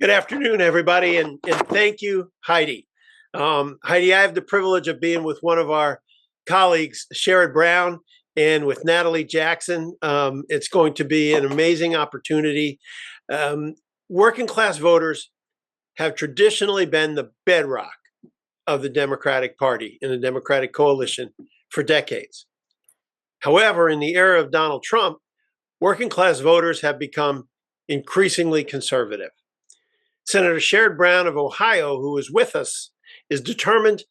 Good afternoon, everybody, and thank you, Heidi. Heidi, I have the privilege of being with one of our colleagues, Sherrod Brown, and with Natalie Jackson. It's going to be an amazing opportunity. Um, Working class voters have traditionally been the bedrock of the Democratic Party and the Democratic coalition for decades. However, in the era of Donald Trump, working class voters have become increasingly conservative. Senator Sherrod Brown of Ohio, who is with us, is determined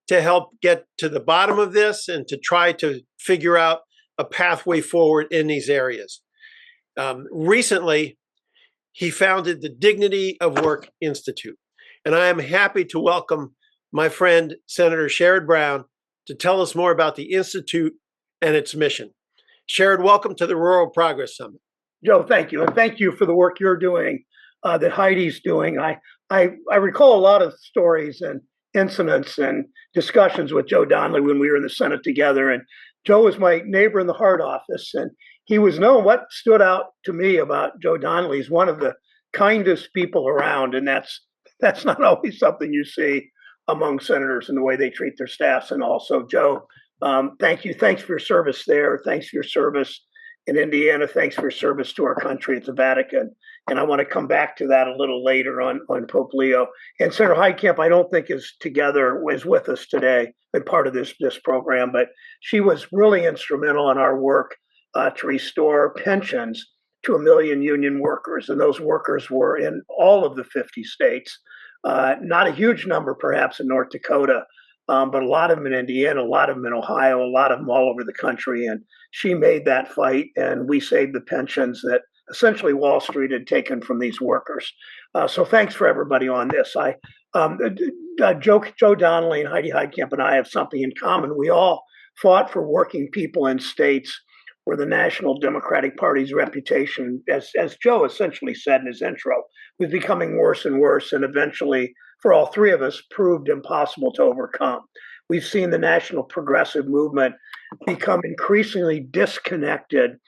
to help get to the bottom of this and to try to figure out a pathway forward in these areas. Recently, he founded the Dignity of Work Institute, and I am happy to welcome my friend, Senator Sherrod Brown, to tell us more about the Institute and its mission. Sherrod, welcome to the Rural Progress Summit. Joe, thank you. And thank you for the work you're doing, that Heidi's doing. I recall a lot of stories and incidents and discussions with Joe Donnelly when we were in the Senate together. And Joe was my neighbor in the Hart office. And he was known, what stood out to me about Joe Donnelly is one of the kindest people around. And that's not always something you see among senators in the way they treat their staffs. And also, Joe, thank you. Thanks for your service there. Thanks for your service in Indiana. Thanks for your service to our country at the Vatican. And I want to come back to that a little later on Pope Leo. And Senator Heitkamp, I don't think is with us today and part of this program, but she was really instrumental in our work to restore pensions to 1 million union workers. And those workers were in all of the 50 states, not a huge number perhaps in North Dakota, but a lot of them in Indiana, a lot of them in Ohio, a lot of them all over the country. And she made that fight, and we saved the pensions that essentially Wall Street had taken from these workers. So thanks for everybody on this. Joe Donnelly and Heidi Heitkamp and I have something in common. We all fought for working people in states where the National Democratic Party's reputation, as Joe essentially said in his intro, was becoming worse and worse, and eventually, for all three of us, proved impossible to overcome. We've seen the national progressive movement become increasingly disconnected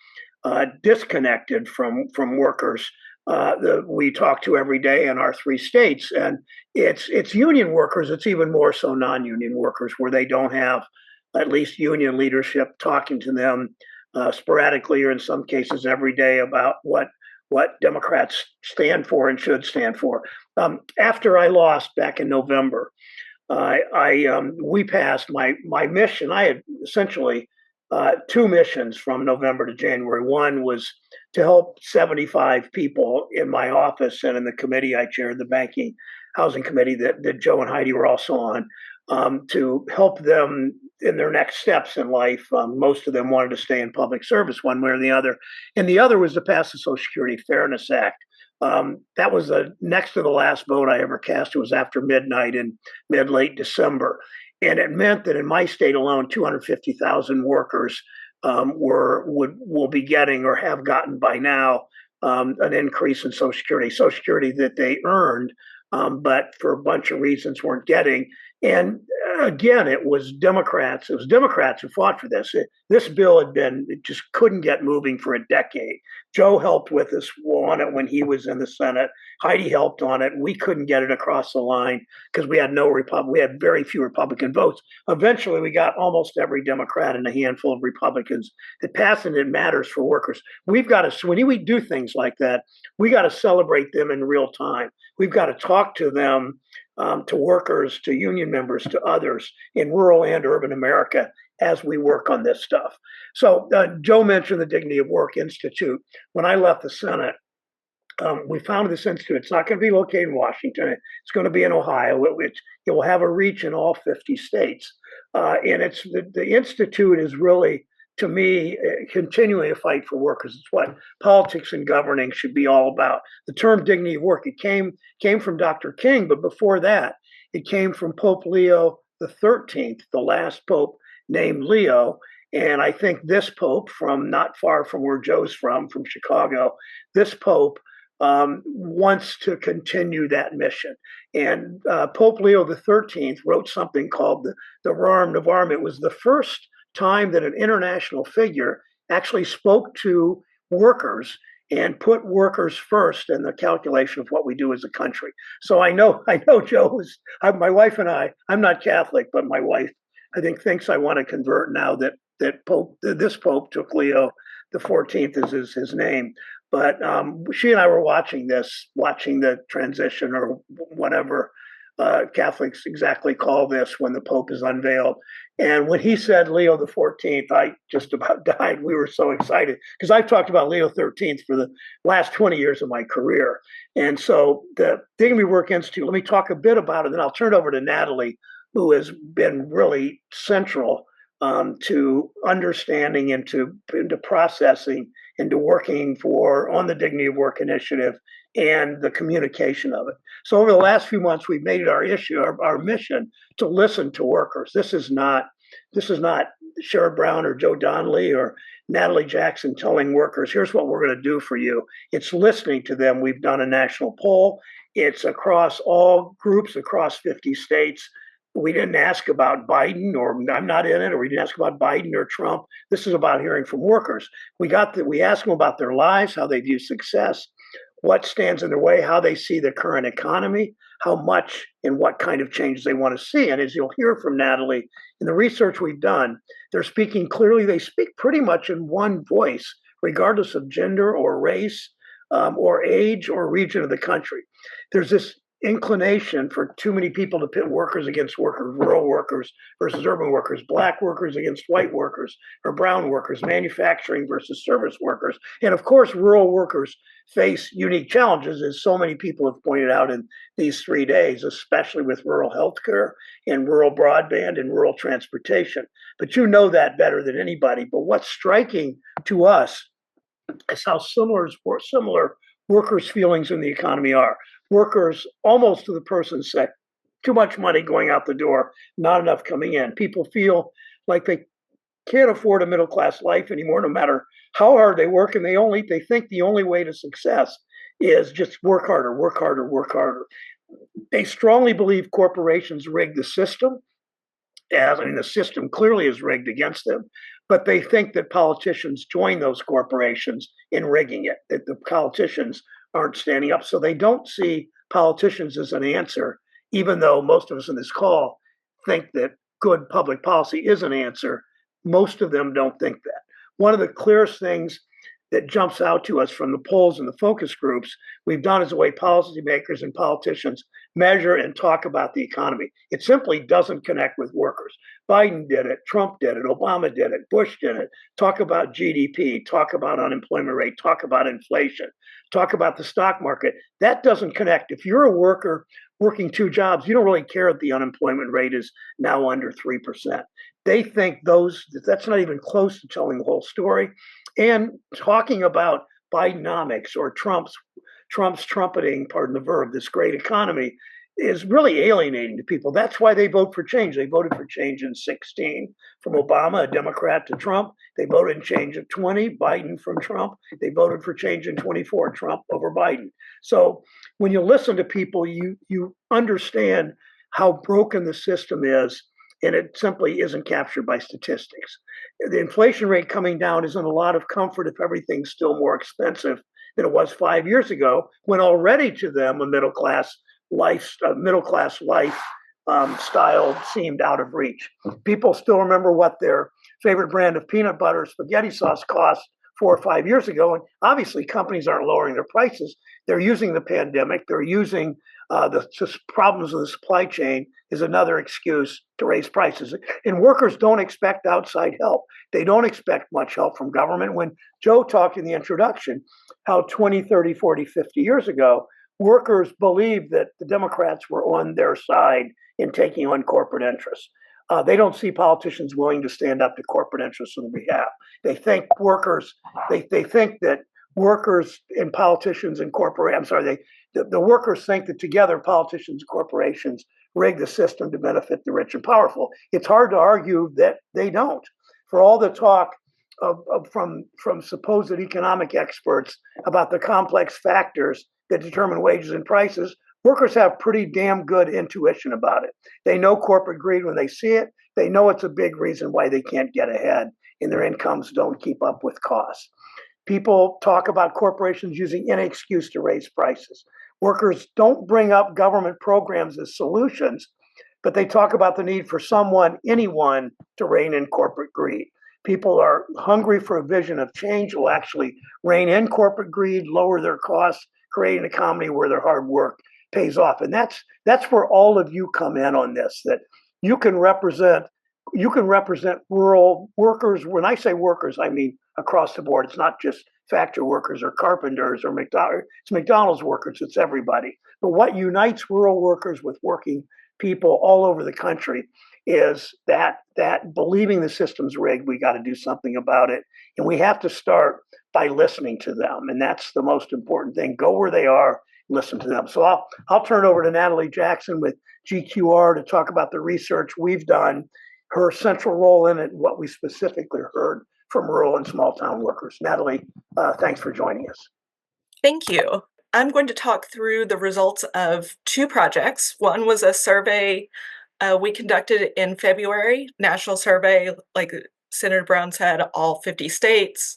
from workers that we talk to every day in our three states. And it's union workers, it's even more so non-union workers, where they don't have at least union leadership talking to them sporadically or in some cases every day about what Democrats stand for and should stand for. After I lost back in November, we passed my mission. I had essentially two missions from November to January. One was to help 75 people in my office and in the committee I chaired, the Banking Housing Committee that Joe and Heidi were also on, to help them in their next steps in life. Most of them wanted to stay in public service one way or the other. And the other was to pass the Social Security Fairness Act. That was the next to the last vote I ever cast. It was after midnight in late December. And it meant that in my state alone, 250,000 workers will be getting or have gotten by now an increase in Social Security that they earned, but for a bunch of reasons weren't getting. And again, it was Democrats who fought for this. This bill it just couldn't get moving for a decade. Joe helped with us on it when he was in the Senate. Heidi helped on it. We couldn't get it across the line because we had we had very few Republican votes. Eventually, we got almost every Democrat and a handful of Republicans that passed, and it matters for workers. We've got to, when we do things like that, we got to celebrate them in real time. We've got to talk to them, to workers, to union members, to others in rural and urban America as we work on this stuff. So Joe mentioned the Dignity of Work Institute. When I left the Senate, we founded this institute. It's not going to be located in Washington. It's going to be in Ohio. It will have a reach in all 50 states. And it's the institute is really, to me, continuing to fight for workers. It's what politics and governing should be all about. The term dignity of work, it came from Dr. King, but before that, it came from Pope Leo the 13th, the last pope named Leo. And I think this pope, from not far from where Joe's from Chicago, this pope wants to continue that mission. And Pope Leo the 13th wrote something called the Rerum Novarum. It was the first time that an international figure actually spoke to workers and put workers first in the calculation of what we do as a country. So I know Joe is, my wife and I'm not Catholic, but my wife, I think, thinks I want to convert now that this Pope took Leo the 14th as his name. But she and I were watching the transition, or whatever Catholics exactly call this, when the Pope is unveiled. And when he said Leo the 14th, I just about died. We were so excited because I've talked about Leo 13th for the last 20 years of my career. And so the Dignity Work Institute, let me talk a bit about it, and then I'll turn it over to Natalie, who has been really central to understanding, into processing, into working on the Dignity of Work initiative and the communication of it. So over the last few months, we've made it our mission to listen to workers. This is not Sherrod Brown or Joe Donnelly or Natalie Jackson telling workers, here's what we're going to do for you. It's listening to them. We've done a national poll. It's across all groups, across 50 states. We didn't ask about Biden, or I'm not in it, or we didn't ask about Biden or Trump. This is about hearing from workers. We asked them about their lives, how they view success, what stands in their way, how they see the current economy, how much and what kind of changes they want to see. And as you'll hear from Natalie, in the research we've done, they're speaking clearly. They speak pretty much in one voice, regardless of gender or race or age or region of the country. There's this inclination for too many people to pit workers against workers, rural workers versus urban workers, black workers against white workers, or brown workers, manufacturing versus service workers. And of course, rural workers face unique challenges, as so many people have pointed out in these 3 days, especially with rural healthcare and rural broadband and rural transportation. But you know that better than anybody. But what's striking to us is how similar workers' feelings in the economy are. Workers, almost to the person, say too much money going out the door, not enough coming in. People feel like they can't afford a middle class life anymore, no matter how hard they work, and they think the only way to success is just work harder, work harder, work harder. They strongly believe corporations rig the system. The system clearly is rigged against them, but they think that politicians join those corporations in rigging it, that the politicians aren't standing up. So they don't see politicians as an answer, even though most of us in this call think that good public policy is an answer. Most of them don't think that. One of the clearest things that jumps out to us from the polls and the focus groups we've done is the way policymakers and politicians measure and talk about the economy. It simply doesn't connect with workers. Biden did it, Trump did it, Obama did it, Bush did it. Talk about GDP, talk about unemployment rate, talk about inflation, talk about the stock market. That doesn't connect. If you're a worker working 2 jobs, you don't really care that the unemployment rate is now under 3%. They think that's not even close to telling the whole story. And talking about Bidenomics or Trump's trumpeting, pardon the verb, this great economy is really alienating to people. That's why they vote for change. They voted for change in 16, from Obama, a Democrat, to Trump. They voted in change of 20, Biden from Trump. They voted for change in 24, Trump over Biden. So when you listen to people, you understand how broken the system is, and it simply isn't captured by statistics. The inflation rate coming down isn't a lot of comfort if everything's still more expensive than it was 5 years ago, when already to them a middle class life style seemed out of reach. People still remember what their favorite brand of peanut butter spaghetti sauce cost 4 or 5 years ago, and obviously companies aren't lowering their prices. They're using the pandemic. They're using the problems of the supply chain is another excuse to raise prices. And workers don't expect outside help. They don't expect much help from government. When Joe talked in the introduction, how 20, 30, 40, 50 years ago, workers believed that the Democrats were on their side in taking on corporate interests. They don't see politicians willing to stand up to corporate interests on their behalf. They think that workers and politicians and the workers think that together politicians and corporations rig the system to benefit the rich and powerful. It's hard to argue that they don't. For all the talk from supposed economic experts about the complex factors that determine wages and prices, workers have pretty damn good intuition about it. They know corporate greed when they see it. They know it's a big reason why they can't get ahead and their incomes don't keep up with costs. People talk about corporations using any excuse to raise prices. Workers don't bring up government programs as solutions, but they talk about the need for someone, anyone, to rein in corporate greed. People are hungry for a vision of change will actually rein in corporate greed, lower their costs, create an economy where their hard work pays off. And that's where all of you come in on this, that you can represent rural workers. When I say workers, I mean across the board. It's not just factory workers or carpenters or McDonald's. It's McDonald's workers. It's everybody. But what unites rural workers with working people all over the country is that believing the system's rigged. We got to do something about it, and we have to start by listening to them, and that's the most important thing. Go where they are, listen to them. So I'll turn over to Natalie Jackson with GQR to talk about the research we've done, her central role in it, and what we specifically heard from rural and small town workers. Natalie, thanks for joining us. Thank you. I'm going to talk through the results of two projects. One was a survey we conducted in February, national survey, like Senator Brown said, all 50 states.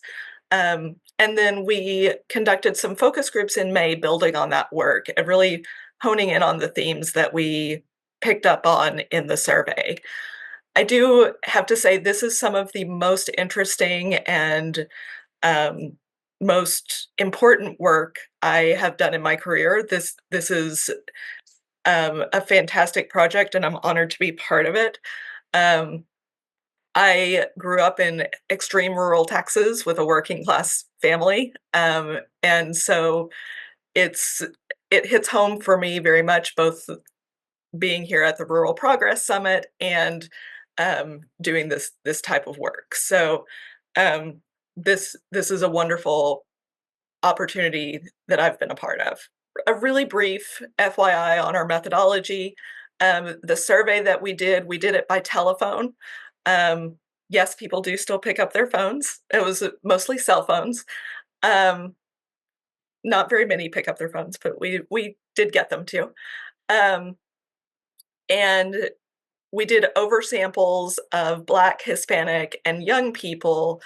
And then we conducted some focus groups in May building on that work and really honing in on the themes that we picked up on in the survey. I do have to say this is some of the most interesting and most important work I have done in my career. This is a fantastic project, and I'm honored to be part of it. I grew up in extreme rural Texas with a working class family, and so it hits home for me very much, both being here at the Rural Progress Summit and doing this type of work. So this is a wonderful opportunity that I've been a part of. A really brief FYI on our methodology. The survey that we did it by telephone. Yes, people do still pick up their phones. It was mostly cell phones. Not very many pick up their phones, but we did get them too. And we did oversamples of Black, Hispanic, and young people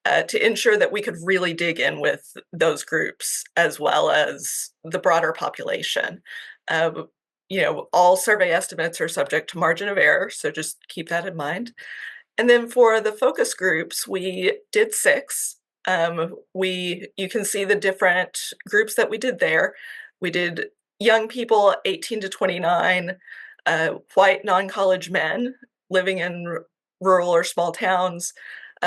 to ensure that we could really dig in with those groups as well as the broader population. All survey estimates are subject to margin of error, so just keep that in mind. And then for the focus groups, we did 6. You can see the different groups that we did there. We did young people 18 to 29, white non-college men living in rural or small towns,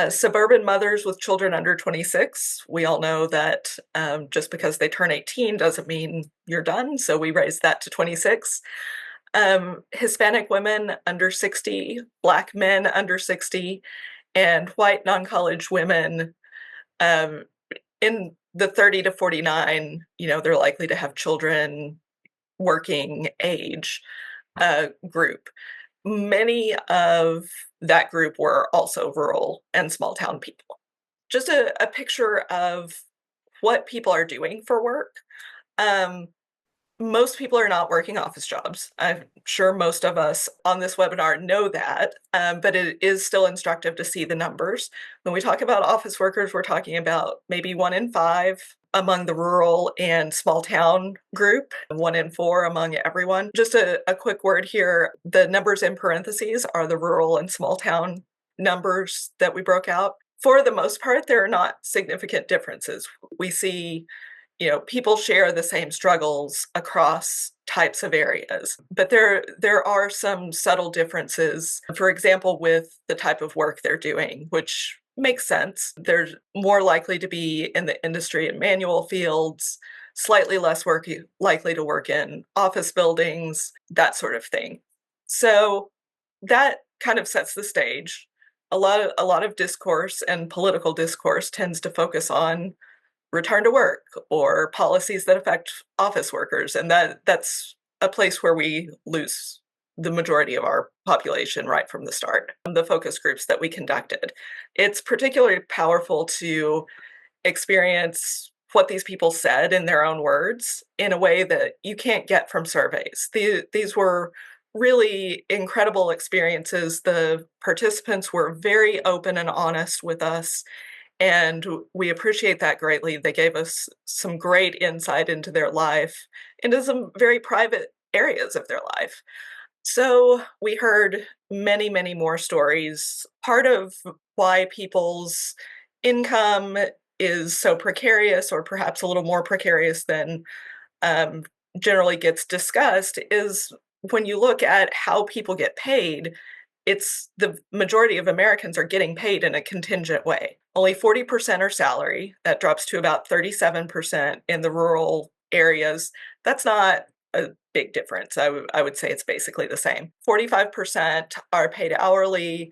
suburban mothers with children under 26. We all know that just because they turn 18 doesn't mean you're done, so we raised that to 26. Hispanic women under 60, Black men under 60, and white non-college women in the 30 to 49, they're likely to have children, working age group. Many of that group were also rural and small town people. Just a picture of what people are doing for work. Most people are not working office jobs. I'm sure most of us on this webinar know that, but it is still instructive to see the numbers. When we talk about office workers, we're talking about maybe 1 in 5 among the rural and small town group, 1 in 4 among everyone. Just a quick word here, the numbers in parentheses are the rural and small town numbers that we broke out. For the most part, there are not significant differences. We see people share the same struggles across types of areas, but there are some subtle differences, for example, with the type of work they're doing, which makes sense. They're more likely to be in the industry and manual fields, slightly less likely to work in office buildings, that sort of thing. So that kind of sets the stage. A lot of discourse and political discourse tends to focus on return to work or policies that affect office workers. And that's a place where we lose the majority of our population right from the start. The focus groups that we conducted, it's particularly powerful to experience what these people said in their own words in a way that you can't get from surveys. These were really incredible experiences. The participants were very open and honest with us, And we appreciate that greatly. They gave us some great insight into their life, into some very private areas of their life. So we heard many, many more stories. Part of why people's income is so precarious, or perhaps a little more precarious than um, generally gets discussed, is when you look at how people get paid, it's the majority of Americans are getting paid in a contingent way. Only 40% are salary. That drops to about 37% in the rural areas. That's not a big difference. I would say it's basically the same. 45% are paid hourly,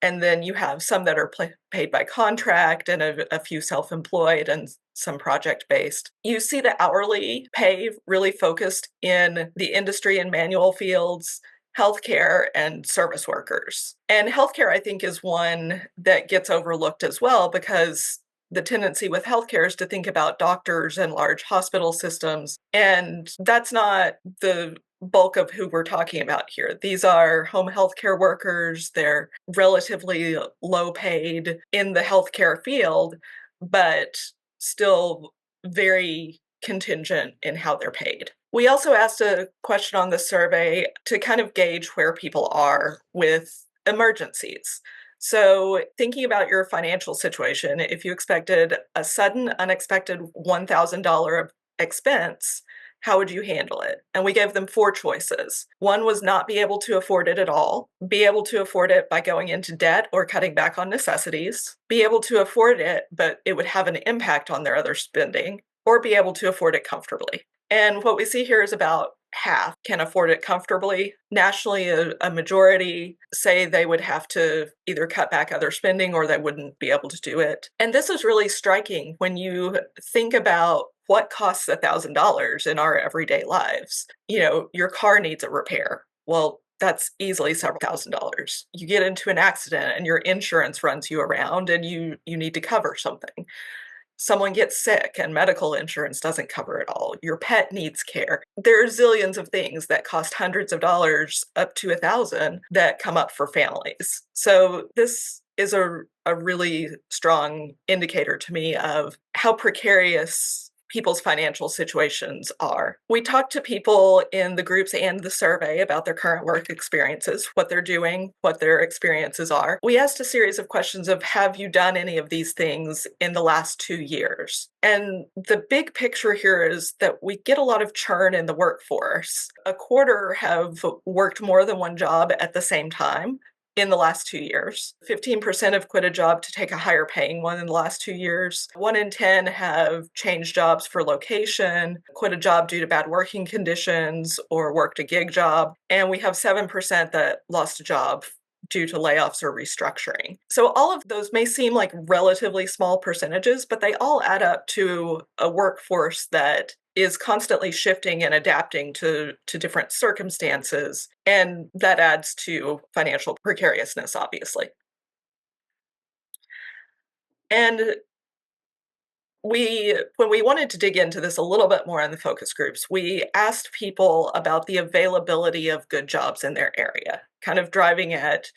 and then you have some that are paid by contract, and a few self-employed, and some project-based. You see the hourly pay really focused in the industry and manual fields, healthcare, and service workers. And healthcare, I think, is one that gets overlooked as well, because the tendency with healthcare is to think about doctors and large hospital systems. And that's not the bulk of who we're talking about here. These are home healthcare workers. They're relatively low paid in the healthcare field, but still very contingent in how they're paid. We also asked a question on the survey to kind of gauge where people are with emergencies. So, thinking about your financial situation, if you expected a sudden, unexpected $1,000 expense, how would you handle it? And we gave them 4 choices. One was not be able to afford it at all, be able to afford it by going into debt or cutting back on necessities, be able to afford it, but it would have an impact on their other spending, or be able to afford it comfortably. And what we see here is about half can afford it comfortably. Nationally, a majority say they would have to either cut back other spending or they wouldn't be able to do it. And this is really striking when you think about what costs $1,000 in our everyday lives. You know, your car needs a repair. Well, that's easily several $1,000s. You get into an accident and your insurance runs you around and you need to cover something. Someone gets sick and medical insurance doesn't cover it all. Your pet needs care. There are zillions of things that cost hundreds of dollars up to 1,000 that come up for families. So this is a really strong indicator to me of how precarious people's financial situations are. We talked to people in the groups and the survey about their current work experiences, what they're doing, what their experiences are. We asked a series of questions of, have you done any of these things in the last 2 years? And the big picture here is that we get a lot of churn in the workforce. A quarter have worked more than one job at the same time in the last 2 years. 15% have quit a job to take a higher paying one in the last 2 years. 1 in 10 have changed jobs for location, quit a job due to bad working conditions, or worked a gig job. And we have 7% that lost a job due to layoffs or restructuring. So all of those may seem like relatively small percentages, but they all add up to a workforce that is constantly shifting and adapting to different circumstances. And that adds to financial precariousness, obviously. And when we wanted to dig into this a little bit more in the focus groups, we asked people about the availability of good jobs in their area, kind of driving at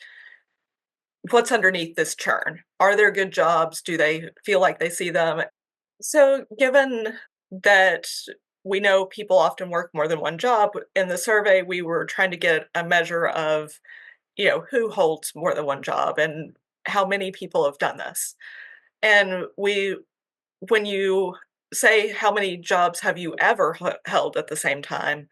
what's underneath this churn. Are there good jobs? Do they feel like they see them? So, given that we know people often work more than one job, in the survey, we were trying to get a measure of, who holds more than one job and how many people have done this. And when you say how many jobs have you ever held at the same time,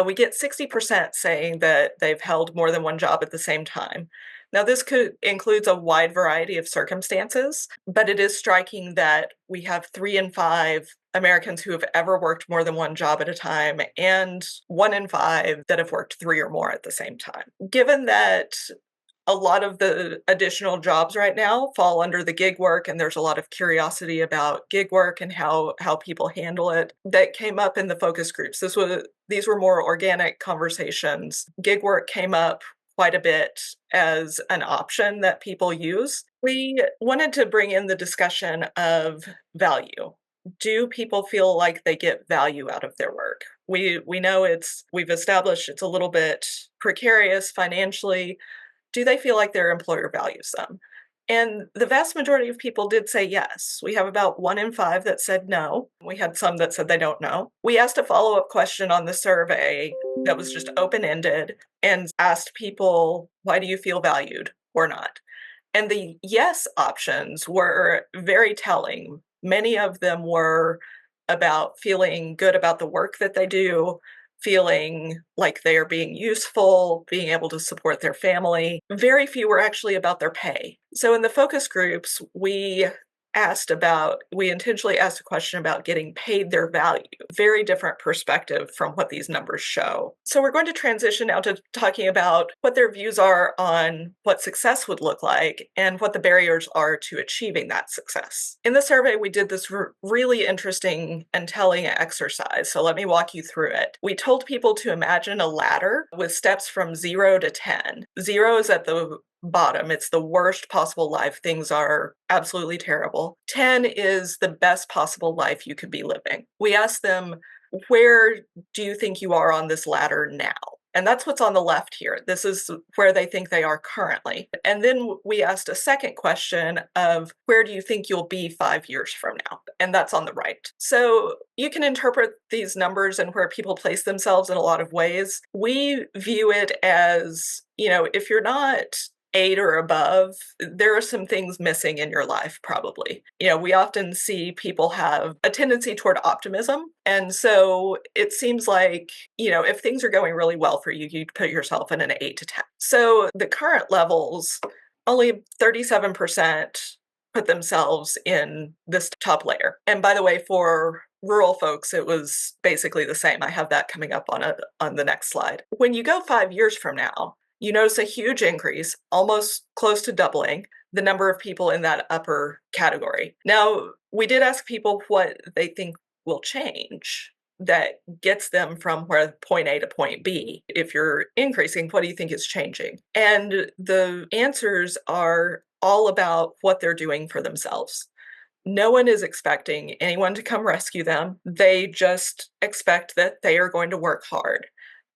we get 60% saying that they've held more than one job at the same time. Now, this includes a wide variety of circumstances, but it is striking that we have 3 in 5 Americans who have ever worked more than one job at a time, and 1 in 5 that have worked 3 or more at the same time. Given that a lot of the additional jobs right now fall under the gig work, and there's a lot of curiosity about gig work and how people handle it, that came up in the focus groups. These were more organic conversations. Gig work came up quite a bit as an option that people use. We wanted to bring in the discussion of value. Do people feel like they get value out of their work? We know we've established it's a little bit precarious financially. Do they feel like their employer values them? And the vast majority of people did say yes. We have about 1 in 5 that said no. We had some that said they don't know. We asked a follow-up question on the survey that was just open-ended and asked people, why do you feel valued or not? And the yes options were very telling. Many of them were about feeling good about the work that they do, feeling like they are being useful, being able to support their family. Very few were actually about their pay. So in the focus groups, we intentionally asked a question about getting paid their value. Very different perspective from what these numbers show. So we're going to transition now to talking about what their views are on what success would look like and what the barriers are to achieving that success. In the survey, we did this really interesting and telling exercise. So let me walk you through it. We told people to imagine a ladder with steps from 0 to 10. 0 is at the bottom. It's the worst possible life. Things are absolutely terrible. 10 is the best possible life you could be living. We asked them, where do you think you are on this ladder now? And that's what's on the left here. This is where they think they are currently. And then we asked a second question of where do you think you'll be 5 years from now? And that's on the right. So you can interpret these numbers and where people place themselves in a lot of ways. We view it as, if you're not 8 or above, there are some things missing in your life, probably. We often see people have a tendency toward optimism. And so it seems like, if things are going really well for you, you'd put yourself in an 8 to 10. So the current levels, only 37% put themselves in this top layer. And by the way, for rural folks, it was basically the same. I have that coming up on the next slide. When you go 5 years from now, you notice a huge increase, almost close to doubling, the number of people in that upper category. Now, we did ask people what they think will change that gets them from where point A to point B. If you're increasing, what do you think is changing? And the answers are all about what they're doing for themselves. No one is expecting anyone to come rescue them. They just expect that they are going to work hard.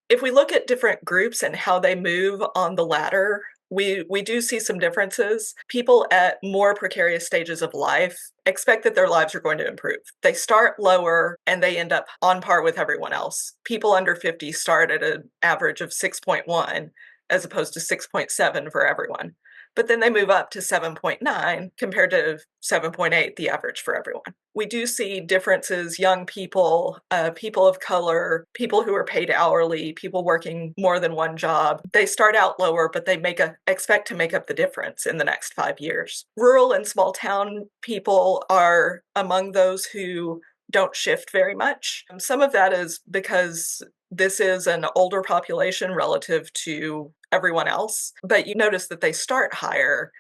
If we look at different groups and how they move on the ladder, we do see some differences. People at more precarious stages of life expect that their lives are going to improve. They start lower and they end up on par with everyone else. People under 50 start at an average of 6.1 as opposed to 6.7 for everyone. But then they move up to 7.9 compared to 7.8, the average for everyone. We do see differences, young people, people of color, people who are paid hourly, people working more than one job. They start out lower, but they expect to make up the difference in the next 5 years. Rural and small town people are among those who don't shift very much. Some of that is because this is an older population relative to everyone else, but you notice that they start higher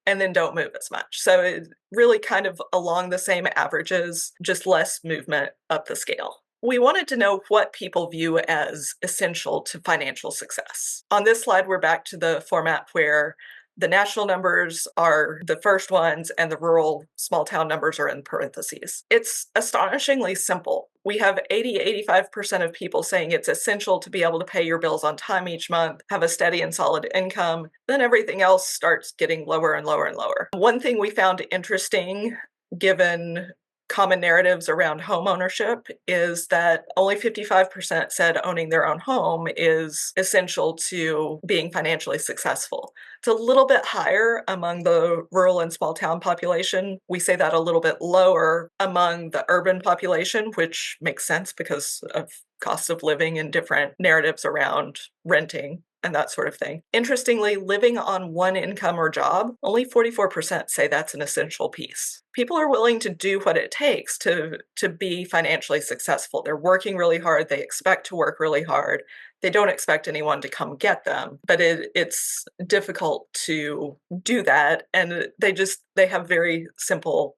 and then don't move as much. So it's really kind of along the same averages, just less movement up the scale. We wanted to know what people view as essential to financial success. On this slide, we're back to the format where the national numbers are the first ones and the rural small town numbers are in parentheses. It's astonishingly simple. We have 85% of people saying it's essential to be able to pay your bills on time each month, have a steady and solid income. Then everything else starts getting lower and lower and lower. One thing we found interesting, given common narratives around home ownership, is that only 55% said owning their own home is essential to being financially successful. It's a little bit higher among the rural and small town population. We say that a little bit lower among the urban population, which makes sense because of cost of living and different narratives around renting and that sort of thing. Interestingly, living on one income or job, only 44% say that's an essential piece. People are willing to do what it takes to be financially successful. They're working really hard. They expect to work really hard. They don't expect anyone to come get them, but it's difficult to do that. And they have very simple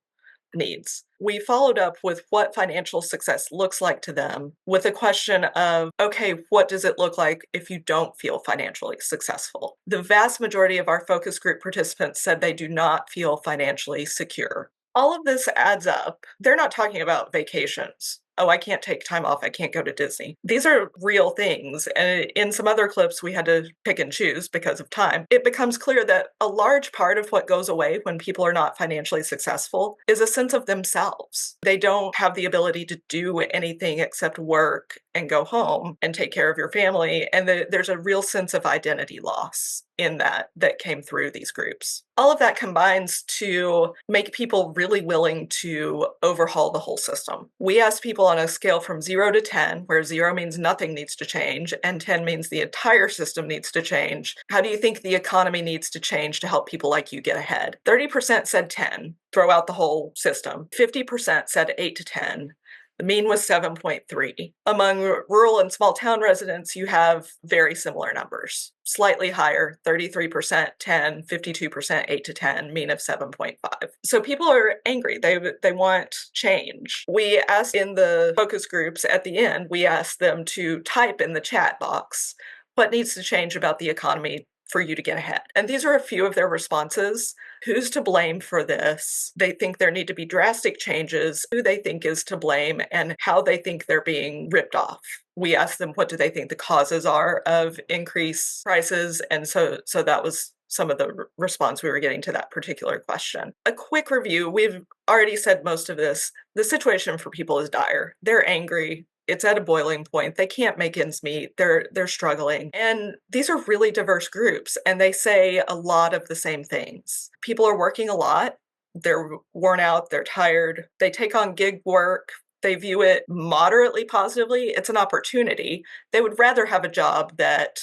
needs. We followed up with what financial success looks like to them with a question of, okay, what does it look like if you don't feel financially successful? The vast majority of our focus group participants said they do not feel financially secure. All of this adds up. They're not talking about vacations. oh, I can't take time off, I can't go to Disney. These are real things. And in some other clips, we had to pick and choose because of time. It becomes clear that a large part of what goes away when people are not financially successful is a sense of themselves. They don't have the ability to do anything except work and go home and take care of your family. And there's a real sense of identity loss in that came through these groups. All of that combines to make people really willing to overhaul the whole system. We asked people on a scale from 0 to 10, where 0 means nothing needs to change and 10 means the entire system needs to change. How do you think the economy needs to change to help people like you get ahead? 30% said 10, throw out the whole system. 50% said 8 to 10. The mean was 7.3. Among rural and small town residents, you have very similar numbers. Slightly higher, 33%, 10, 52%, 8 to 10, mean of 7.5. So people are angry. They want change. We asked in the focus groups at the end, we asked them to type in the chat box what needs to change about the economy for you to get ahead. And these are a few of their responses. Who's to blame for this? They think there need to be drastic changes, who they think is to blame, and how they think they're being ripped off. We asked them what do they think the causes are of increased prices, and so that was some of the response we were getting to that particular question. A quick review, we've already said most of this. The situation for people is dire. They're angry. It's at a boiling point. They can't make ends meet. They're struggling. And these are really diverse groups, and they say a lot of the same things. People are working a lot. They're worn out. They're tired. They take on gig work. They view it moderately positively. It's an opportunity. They would rather have a job that,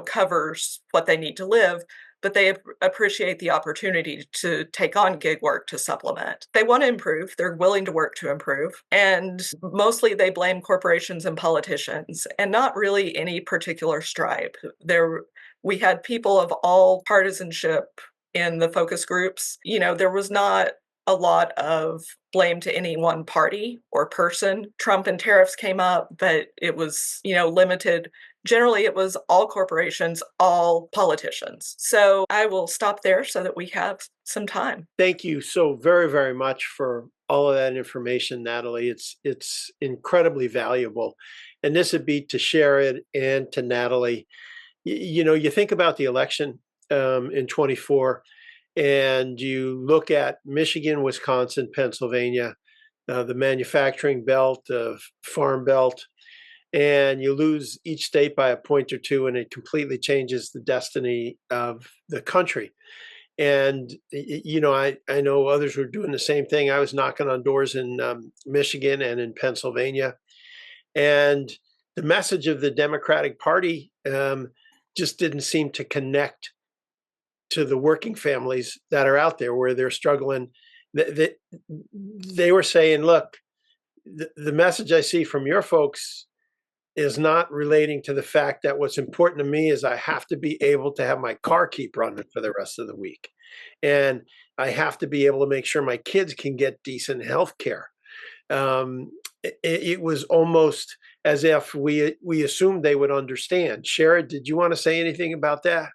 covers what they need to live, but they appreciate the opportunity to take on gig work to supplement. They want to improve. They're willing to work to improve. And mostly they blame corporations and politicians, and not really any particular stripe. We had people of all partisanship in the focus groups. There was not a lot of blame to any one party or person. Trump and tariffs came up, but it was, limited. Generally, it was all corporations, all politicians. So I will stop there so that we have some time. Thank you so very, very much for all of that information, Natalie. It's incredibly valuable. And this would be to Sherrod and to Natalie. You think about the election in 24, and you look at Michigan, Wisconsin, Pennsylvania, the manufacturing belt, farm belt, and you lose each state by a point or two, and it completely changes the destiny of the country. And, I know others were doing the same thing. I was knocking on doors in Michigan and in Pennsylvania. And the message of the Democratic Party just didn't seem to connect to the working families that are out there where they're struggling. They were saying, look, the message I see from your folks is not relating to the fact that what's important to me is I have to be able to have my car keep running for the rest of the week. And I have to be able to make sure my kids can get decent health care. It was almost as if we assumed they would understand. Sherrod, did you want to say anything about that?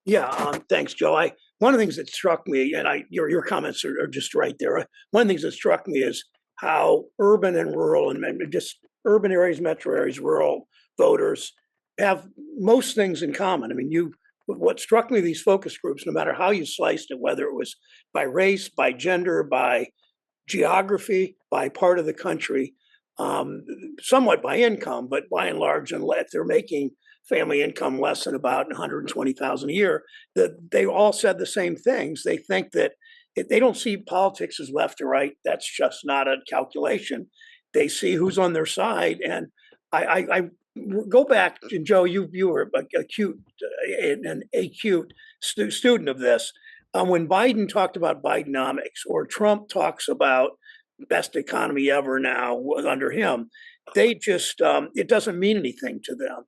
Yeah, thanks, Joe. One of the things that struck me, and your comments are just right there. One of the things that struck me is how urban and rural, and just urban areas, metro areas, rural voters have most things in common. I mean, what struck me, these focus groups, no matter how you sliced it, whether it was by race, by gender, by geography, by part of the country, somewhat by income, but by and large, unless they're making family income less than about 120,000 a year, that they all said the same things. They think that if they don't see politics as left or right, that's just not a calculation. They see who's on their side. And I go back, and Joe, you were an acute student of this. When Biden talked about Bidenomics, or Trump talks about best economy ever now under him, they just, it doesn't mean anything to them.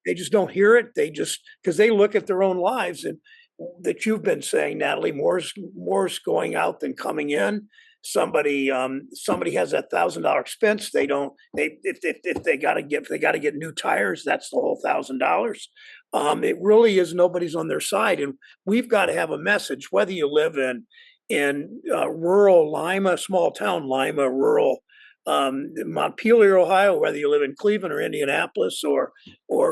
They just don't hear it. They just, because they look at their own lives, and that you've been saying, Natalie, more's going out than coming in. Somebody has that $1,000 expense. If they got to get new tires, that's the whole $1,000. It really is, nobody's on their side, and we've got to have a message. Whether you live in rural Lima, small town Lima, rural Montpelier, Ohio, whether you live in Cleveland or Indianapolis or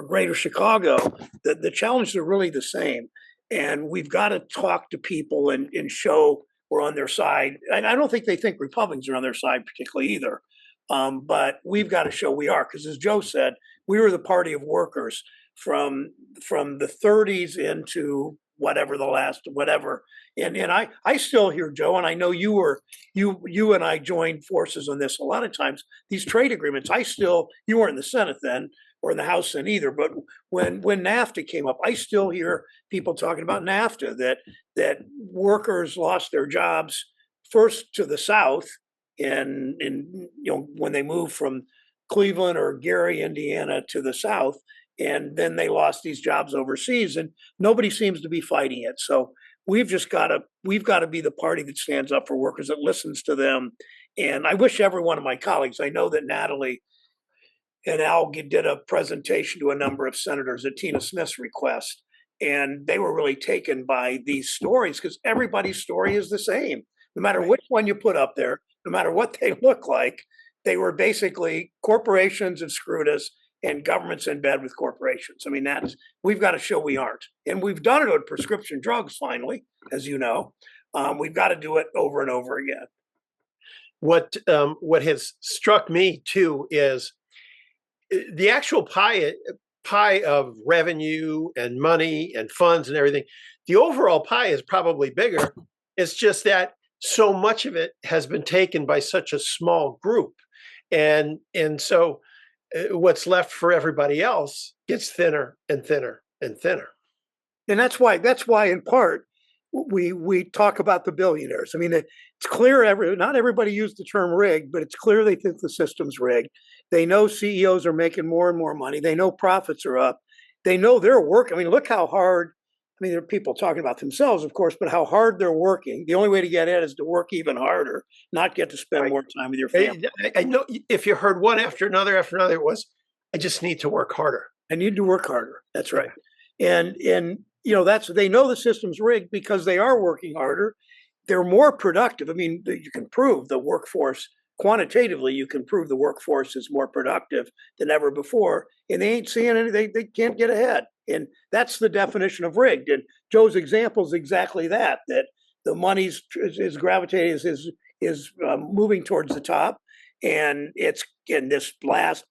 Greater Chicago, the challenges are really the same. And we've got to talk to people and show we're on their side. And I don't think they think Republicans are on their side particularly either. But we've got to show we are, because as Joe said, we were the party of workers from the 30s into whatever. And I still hear, Joe, and I know you and I joined forces on this a lot of times. These trade agreements, you weren't in the Senate then or in the House then either, but when NAFTA came up, I still hear people talking about NAFTA, that workers lost their jobs first to the South and when they moved from Cleveland or Gary, Indiana to the South, and then they lost these jobs overseas, and nobody seems to be fighting it. So we've got to be the party that stands up for workers, that listens to them. And I wish every one of my colleagues, I know that Natalie and Al did a presentation to a number of senators at Tina Smith's request, and they were really taken by these stories, because everybody's story is the same. No matter which one you put up there, no matter what they look like, they were basically corporations have screwed us, and government's in bed with corporations. I mean, we've got to show we aren't. And we've done it on prescription drugs, finally, as you know. We've got to do it over and over again. What has struck me too is the actual pie of revenue and money and funds and everything. The overall pie is probably bigger. It's just that so much of it has been taken by such a small group, and so what's left for everybody else gets thinner and thinner and thinner. And that's why in part we talk about the billionaires. I mean, it's clear not everybody used the term rigged, but it's clear they think the system's rigged. They know CEOs are making more and more money. They know profits are up. They know they're working. I mean, look how hard. I mean, there are people talking about themselves, of course, but how hard they're working. The only way to get ahead is to work even harder, not get to spend more time with your family. I know if you heard one after another, it was, I just need to work harder. I need to work harder. That's right. And they know the system's rigged because they are working harder. They're more productive. I mean, you can prove the workforce quantitatively. You can prove the workforce is more productive than ever before, and they ain't seeing anything. They can't get ahead. And that's the definition of rigged. And Joe's example is exactly that the money's is gravitating, is moving towards the top. And it's in this last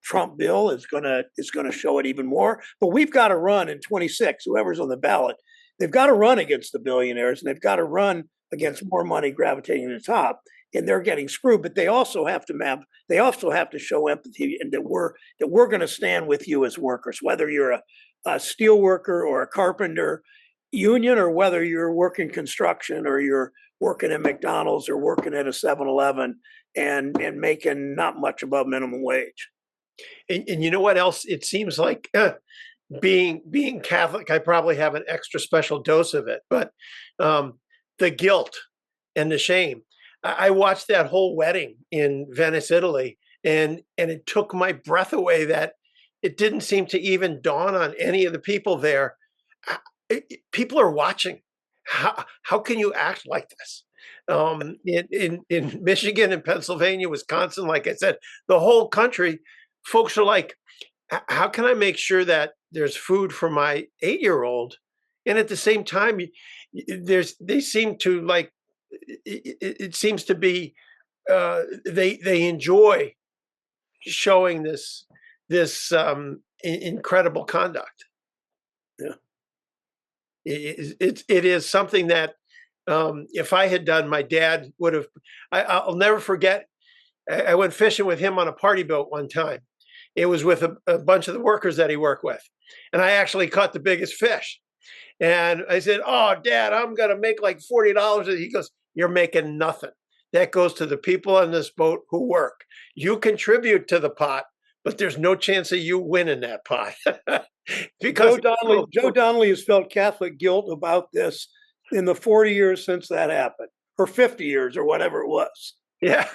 Trump bill is going to show it even more. But we've got to run in 26, whoever's on the ballot, they've got to run against the billionaires, and they've got to run against more money gravitating to the top. And they're getting screwed, but they also have to show empathy, and that we're going to stand with you as workers, whether you're a steel worker or a carpenter union, or whether you're working construction or you're working at McDonald's or working at a 7-Eleven and making not much above minimum wage. And you know what else? It seems like being Catholic, I probably have an extra special dose of it, but the guilt and the shame. I watched that whole wedding in Venice, Italy, and it took my breath away that it didn't seem to even dawn on any of the people there. People are watching. How can you act like this? In Michigan and Pennsylvania, Wisconsin, like I said, the whole country, folks are like, how can I make sure that there's food for my 8-year-old? And at the same time, they seem to like, it seems to be they enjoy showing this incredible conduct. Yeah, it is something that if I had done, my dad would have. I'll never forget. I went fishing with him on a party boat one time. It was with a bunch of the workers that he worked with, and I actually caught the biggest fish. And I said, "Oh, Dad, I'm gonna make like $40." He goes, "You're making nothing. That goes to the people on this boat who work. You contribute to the pot, but there's no chance of you winning that pot." Because Joe Donnelly has felt Catholic guilt about this in the 40 years since that happened, or 50 years, or whatever it was. Yeah.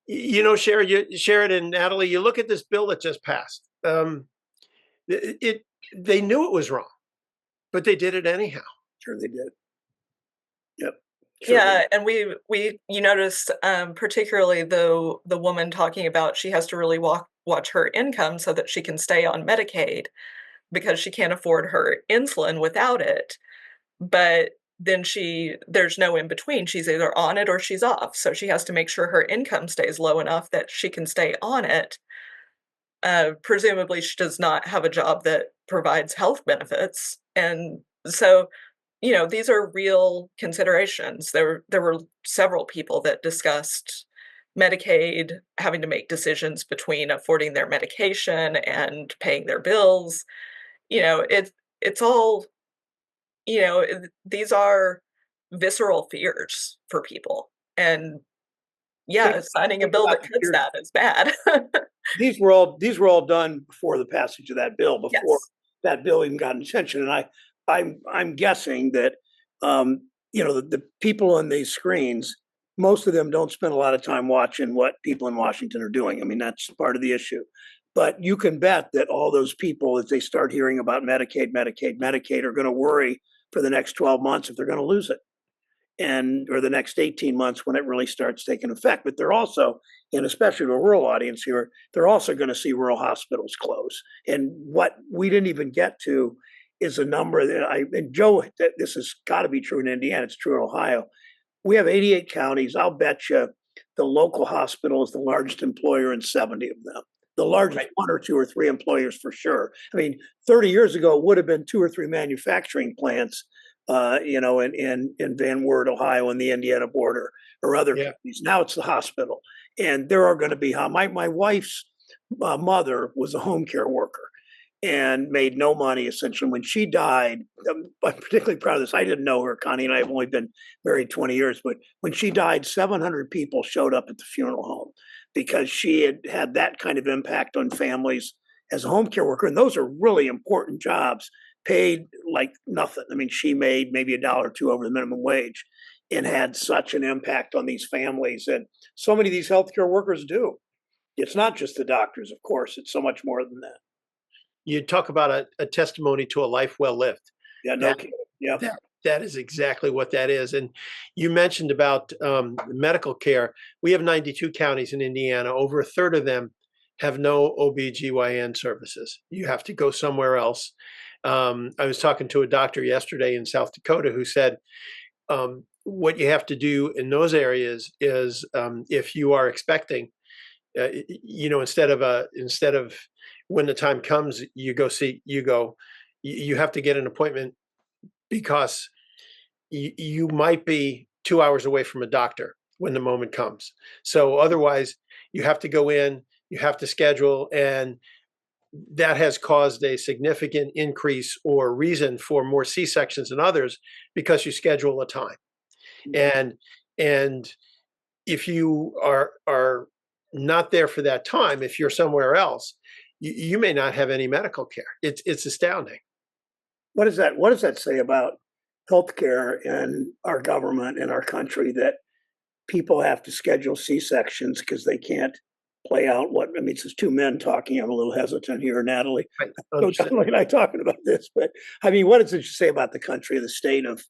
Sherrod and Natalie, you look at this bill that just passed. They knew it was wrong, but they did it anyhow. Sure they did. Yep. Yeah, and you notice particularly the woman talking about she has to really watch her income so that she can stay on Medicaid because she can't afford her insulin without it. But then there's no in between. She's either on it or she's off. So she has to make sure her income stays low enough that she can stay on it. Presumably she does not have a job that provides health benefits. And so, these are real considerations. There were several people that discussed Medicaid having to make decisions between affording their medication and paying their bills. It's all, these are visceral fears for people. And yeah, signing a Think bill about that the cuts fears. that is bad. These were all done before the passage of that bill, before Yes. that bill even got attention. And I'm guessing that the people on these screens, most of them don't spend a lot of time watching what people in Washington are doing. I mean, that's part of the issue. But you can bet that all those people, as they start hearing about Medicaid, are going to worry for the next 12 months if they're going to lose it, or the next 18 months when it really starts taking effect. But they're also, and especially the rural audience here, they're also going to see rural hospitals close. And what we didn't even get to is a number and Joe, this has got to be true in Indiana, it's true in Ohio. We have 88 counties. I'll bet you the local hospital is the largest employer in 70 of them. The largest one or two or three employers for sure. I mean, 30 years ago, it would have been two or three manufacturing plants, in Van Wert, Ohio, and the Indiana border, or other counties. Now it's the hospital, and there are going to be my wife's mother was a home care worker and made no money essentially when she died. I'm particularly proud of this. I didn't know her, Connie, and I have only been married 20 years, but when she died, 700 people showed up at the funeral home because she had that kind of impact on families as a home care worker. And those are really important jobs, paid like nothing. I mean, she made maybe $1 or $2 over the minimum wage and had such an impact on these families. And so many of these healthcare workers do. It's not just the doctors, of course, it's so much more than that. You talk about a testimony to a life well lived. Yeah, no kidding. Yeah. That is exactly what that is. And you mentioned about medical care. We have 92 counties in Indiana. Over a third of them have no OBGYN services. You have to go somewhere else. I was talking to a doctor yesterday in South Dakota who said what you have to do in those areas is if you are expecting, instead of when the time comes, you have to get an appointment because you might be 2 hours away from a doctor when the moment comes. So otherwise you have to go in, you have to schedule, and that has caused a significant increase or reason for more C-sections than others because you schedule a time. And if you are not there for that time, if you're somewhere else, you may not have any medical care. It's astounding. What does that say about healthcare and our government and our country that people have to schedule C-sections because they can't play out it's just two men talking. I'm a little hesitant here, Natalie. So Donnelly and I talking about this, but I mean, what does it say about the country, the state of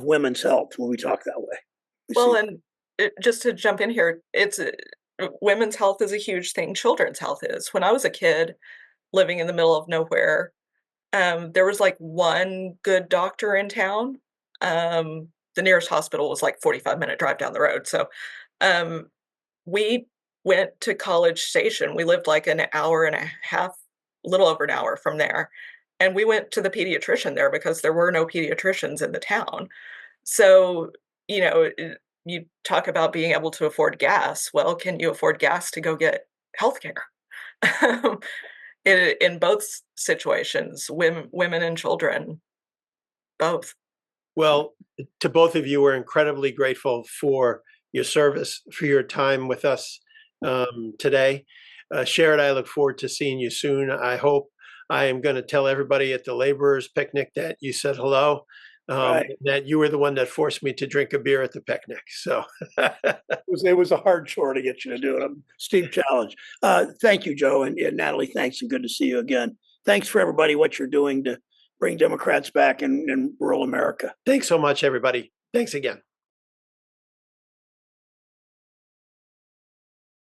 women's health when we talk that way? Well, and just to jump in here, women's health is a huge thing. Children's health is. When I was a kid living in the middle of nowhere, there was like one good doctor in town. The nearest hospital was like 45-minute drive down the road. So we went to College Station. We lived like an hour and a half, a little over an hour from there. And we went to the pediatrician there because there were no pediatricians in the town. So, you talk about being able to afford gas. Well, can you afford gas to go get healthcare? In both situations, women and children, both. Well, to both of you, we're incredibly grateful for your service, for your time with us today. Sherrod, I look forward to seeing you soon. I hope I am going to tell everybody at the laborers picnic that you said hello, that you were the one that forced me to drink a beer at the picnic. So it was a hard chore to get you to do it. A steep challenge. Thank you, Joe, and Natalie. Thanks, and good to see you again. Thanks for everybody, what you're doing to bring Democrats back in rural America. Thanks so much, everybody. Thanks again.